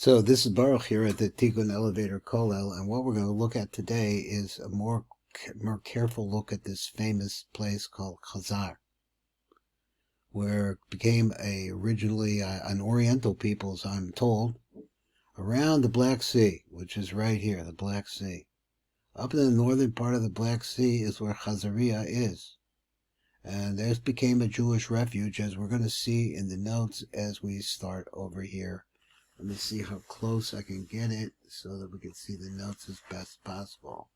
So this is Baruch here at the Tikkun Elevator Kollel, and what we're going to look at today is a more careful look at this famous place called Khazaria, where it became originally an Oriental people, as I'm told, around the Black Sea, which is right here, the Black Sea. Up in the northern part of the Black Sea is where Khazaria is. And this became a Jewish refuge, as we're going to see in the notes as we start over here. Let me see how close I can get it so that we can see the notes as best possible.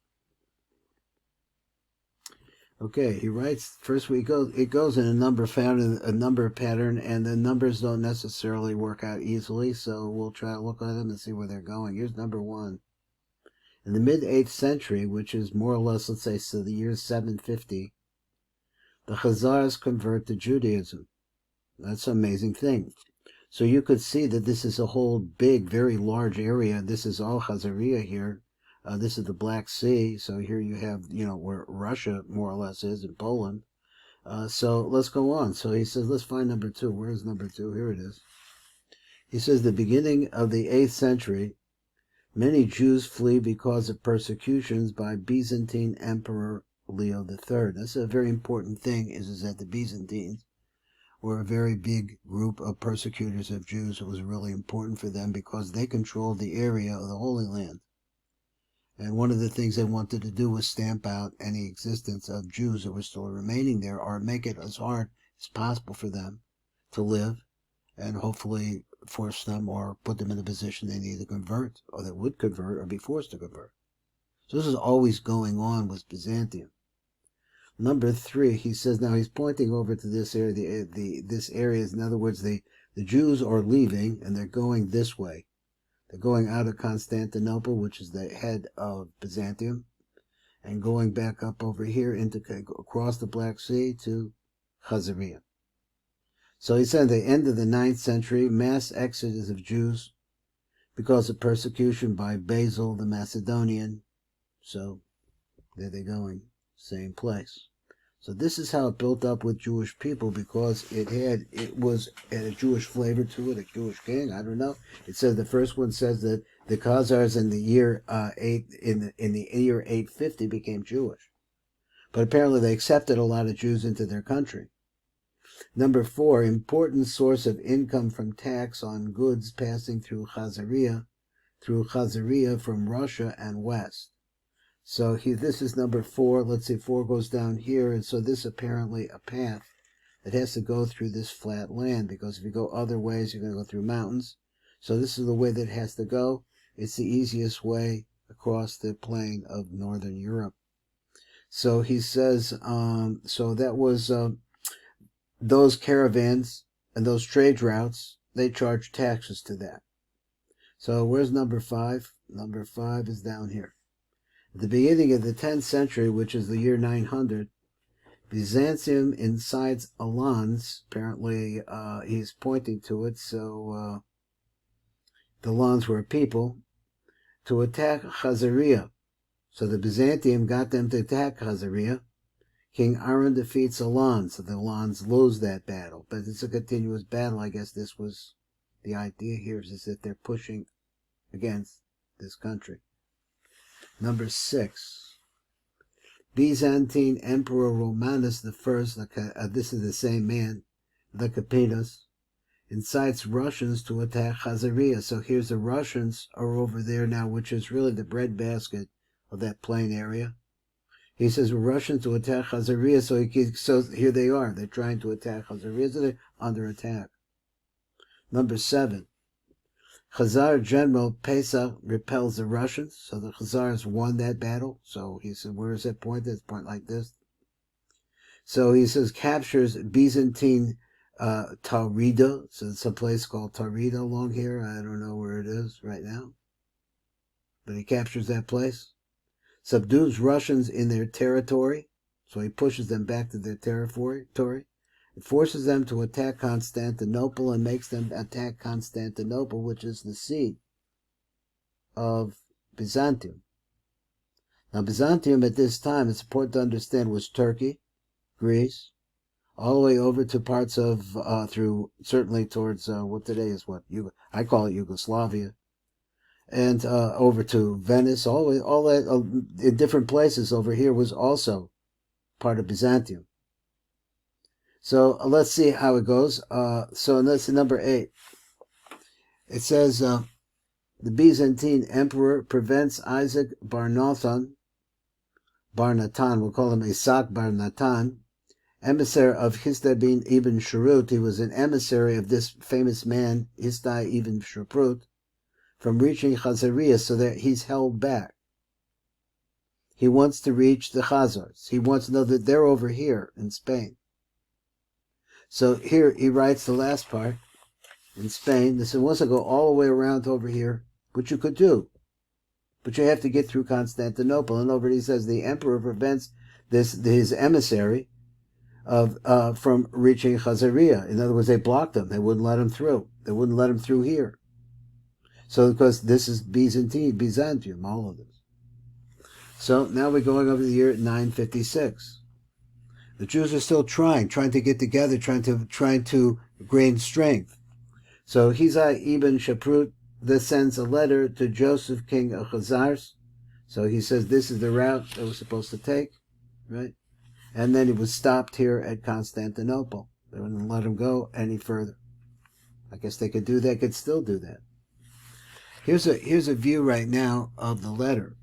Okay, he writes, first it goes in a number found in a number pattern, and the numbers don't necessarily work out easily, so we'll try to look at them and see where they're going. Here's number one. In the mid-8th century, which is more or less, let's say, so the year 750, the Khazars convert to Judaism. That's an amazing thing. So you could see that this is a whole big, very large area. This is all Khazaria here. This is the Black Sea. So here you have, where Russia more or less is, in Poland. So let's go on. So he says, let's find number two. Where's number two? Here it is. He says, the beginning of the 8th century, many Jews flee because of persecutions by Byzantine Emperor Leo III. That's a very important thing, is that the Byzantines were a very big group of persecutors of Jews. It was really important for them because they controlled the area of the Holy Land. And one of the things they wanted to do was stamp out any existence of Jews that were still remaining there, or make it as hard as possible for them to live, and hopefully force them or put them in a position they need to convert, or that would convert, or be forced to convert. So this is always going on with Byzantium. Number three, he says, now he's pointing over to this area. This area is, in other words, the Jews are leaving and they're going this way. They're going out of Constantinople, which is the head of Byzantium, and going back up over here across the Black Sea to Khazaria. So he said at the end of the 9th century, mass exodus of Jews because of persecution by Basil the Macedonian. So there they're going. Same place. So this is how it built up with Jewish people, because it had a Jewish flavor to it, a Jewish king. I don't know. It says the first one says that the Khazars in the year in the year 850 became Jewish, but apparently they accepted a lot of Jews into their country. Number four, important source of income from tax on goods passing through Khazaria from Russia and West. So this is number four. Let's see, four goes down here. And so this apparently a path that has to go through this flat land, because if you go other ways, you're going to go through mountains. So this is the way that it has to go. It's the easiest way across the plain of Northern Europe. So he says, so that was those caravans and those trade routes, they charge taxes to that. So where's number five? Number five is down here. At the beginning of the 10th century, which is the year 900, Byzantium incites Alans. Apparently, he's pointing to it, so the Alans were a people, to attack Khazaria. So the Byzantium got them to attack Khazaria. King Aaron defeats Alans, so the Alans lose that battle. But it's a continuous battle. I guess this was the idea here, is that they're pushing against this country. Number six, Byzantine Emperor Romanus I, this is the same man, the Capitas, incites Russians to attack Khazaria. So here's the Russians are over there now, which is really the breadbasket of that plain area. He says Russians to attack Khazaria, so here they are. They're trying to attack Khazaria, so they're under attack. Number seven, Khazar General Pesach repels the Russians, so the Khazars won that battle. So he said, where is that point? That's point like this. So he says, captures Byzantine Taurida. So it's a place called Taurida along here. I don't know where it is right now, but he captures that place. Subdues Russians in their territory, so he pushes them back to their territory. It forces them to attack Constantinople and makes them attack Constantinople, which is the seat of Byzantium. Now, Byzantium at this time, it's important to understand, was Turkey, Greece, all the way over to parts of, certainly towards what today is I call it Yugoslavia, and over to Venice, all that in different places over here was also part of Byzantium. So let's see how it goes. So that's number 8. It says the Byzantine emperor prevents Isaac Barnatan, we'll call him Isaac Barnatan, emissary of Hisda ibn Sharut. He was an emissary of this famous man, Hisda ibn Sharut, from reaching Khazaria, so that he's held back. He wants to reach the Khazars. He wants to know that they're over here in Spain. So here he writes the last part in Spain. This wants to go all the way around to over here, which you could do. But you have to get through Constantinople. And over he says the emperor prevents his emissary from reaching Khazaria. In other words, they blocked him. They wouldn't let him through. They wouldn't let him through here. So because this is Byzantium, all of this. So now we're going over the year 956. The Jews are still trying to get together, trying to gain strength. So Hisda ibn Sharut sends a letter to Joseph, king of Khazars. So he says this is the route that we're supposed to take, right? And then he was stopped here at Constantinople. They wouldn't let him go any further. I guess they could do that, could still do that. Here's a view right now of the letter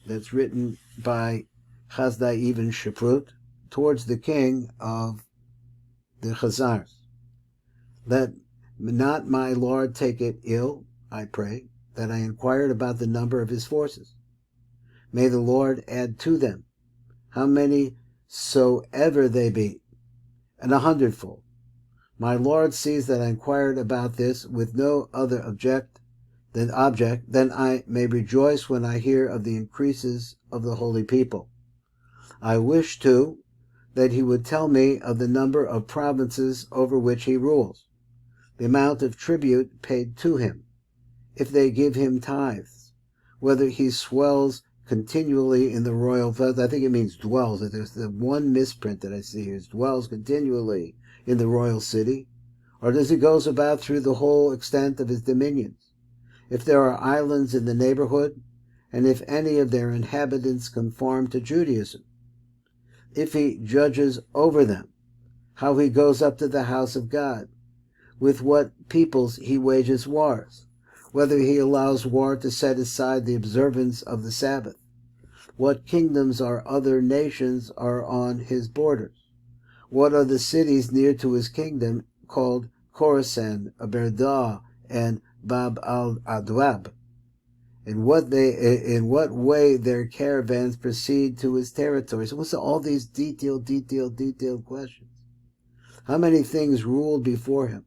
that's written by Hisda ibn Sharut towards the king of the Khazars. Let not my Lord take it ill, I pray, that I inquired about the number of his forces. May the Lord add to them, how many soever they be, and 100-fold. My Lord sees that I inquired about this with no other object, then I may rejoice when I hear of the increases of the holy people. I wish, too, that he would tell me of the number of provinces over which he rules, the amount of tribute paid to him, if they give him tithes, whether he swells continually in the royal place. I think it means dwells. There's the one misprint that I see here is dwells continually in the royal city, or does he goes about through the whole extent of his dominions? If there are islands in the neighborhood, and if any of their inhabitants conform to Judaism, if he judges over them, how he goes up to the house of God, with what peoples he wages wars, whether he allows war to set aside the observance of the Sabbath, what kingdoms or other nations are on his borders, what are the cities near to his kingdom called Khorasan, Aberdah, and Bab al-Adwab, in what way their caravans proceed to his territory. So what's all these detailed questions? How many things ruled before him?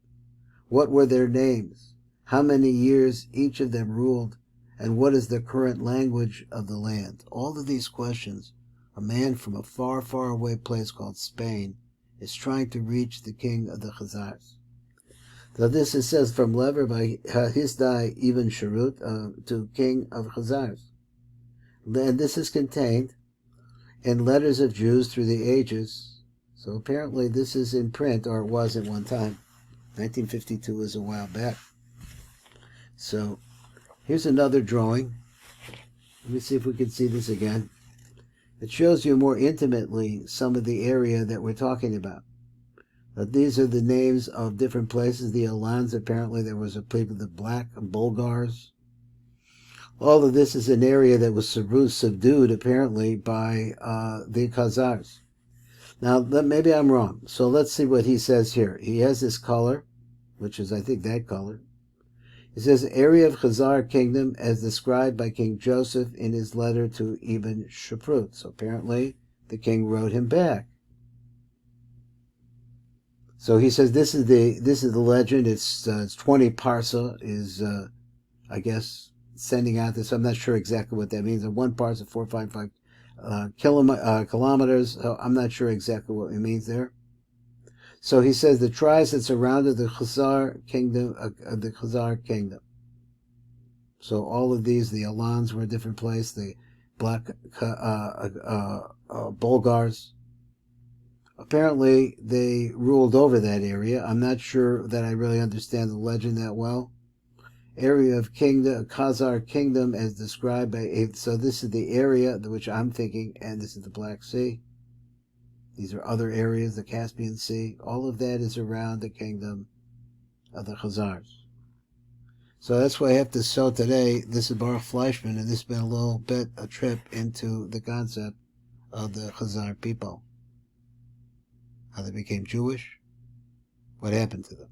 What were their names? How many years each of them ruled? And what is the current language of the land? All of these questions, a man from a far, far away place called Spain is trying to reach the king of the Khazars. So this, it says, from letter by Hisda ibn Sharut to king of Khazars. And this is contained in letters of Jews through the ages. So apparently this is in print, or it was at one time. 1952 is a while back. So here's another drawing. Let me see if we can see this again. It shows you more intimately some of the area that we're talking about. These are the names of different places. The Alans, apparently there was a people, the Black Bulgars. All of this is an area that was subdued, apparently, by the Khazars. Now, maybe I'm wrong. So let's see what he says here. He has this color, which is, I think, that color. He says, area of Khazar kingdom as described by King Joseph in his letter to Ibn Sharut. So apparently the king wrote him back. So he says this is the legend. It's 20 parsa is I guess sending out this. I'm not sure exactly what that means. And 1 parsa 455 kilometers. I'm not sure exactly what it means there. So he says the tribes that surrounded the Khazar kingdom, So all of these, the Alans were a different place. The Black Bulgars. Apparently, they ruled over that area. I'm not sure that I really understand the legend that well. area of kingdom, Khazar kingdom, as described by. So this is the area which I'm thinking, and this is the Black Sea. These are other areas, the Caspian Sea. All of that is around the kingdom of the Khazars. So that's why I have to show today. This is Baruch Fleischman, and this has been a little bit a trip into the concept of the Khazar people. How they became Jewish, what happened to them.